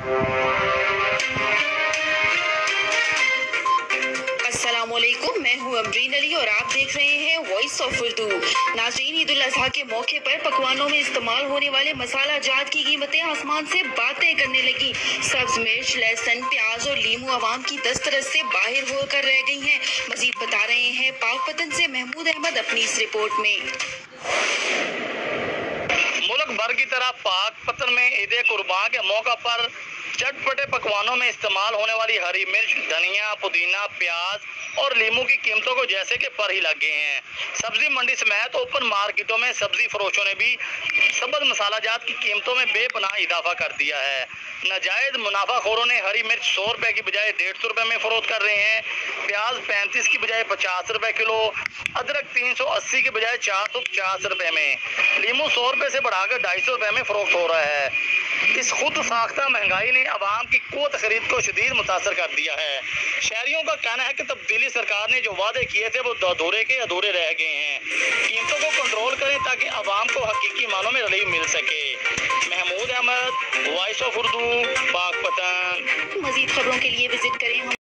अस्सलाम वालेकुम, मैं हूँ अमरीन अली और आप देख रहे हैं वॉइस ऑफ उर्दू। नाज़रीन, ईद उल अज़हा के मौके पर पकवानों में इस्तेमाल होने वाले मसाला जात की कीमतें आसमान से बातें करने लगी। सब्ज मिर्च, लहसुन, प्याज और लीमू आवाम की दस्तरस से बाहर होकर रह गई हैं। मजीद बता रहे हैं पाकपतन से महमूद अहमद अपनी इस रिपोर्ट में। मुल्क भर की तरह पाकपतन में ईद कुर्बान के मौका पर चटपटे पकवानों में इस्तेमाल होने वाली हरी मिर्च, धनिया, पुदीना, प्याज और लीमू की कीमतों को जैसे कि पर ही लग गए हैं। सब्जी मंडी समेत ओपन मार्केटों में सब्जी फरोशों ने भी सब्ज मसाला जात की कीमतों में बेपनाह इजाफा कर दिया है। नाजायज मुनाफाखोरों ने हरी मिर्च 100 रुपए की बजाय 150 रुपए में फरोख्त कर रहे हैं। प्याज 35 की बजाय 50 रुपए किलो, अदरक 380 की बजाय 450 रुपए में, लीमू 100 रुपए से बढ़ाकर 250 रुपए में फरोख्त हो रहा है। इस खुद साख्ता महंगाई ने अवाम की कुव्वत खरीद को शदीद मुतासर कर दिया है। शहरियों का कहना है कि तब्दीली सरकार ने जो वादे किए थे वो अधूरे के अधूरे रह गए हैं। कीमतों को कंट्रोल करें ताकि अवाम को हकीकी मानों में रिलीफ मिल सके। Mahmood Ahmed, voice of Urdu, Pakpattan. मजीद खबरों के लिए विजिट करें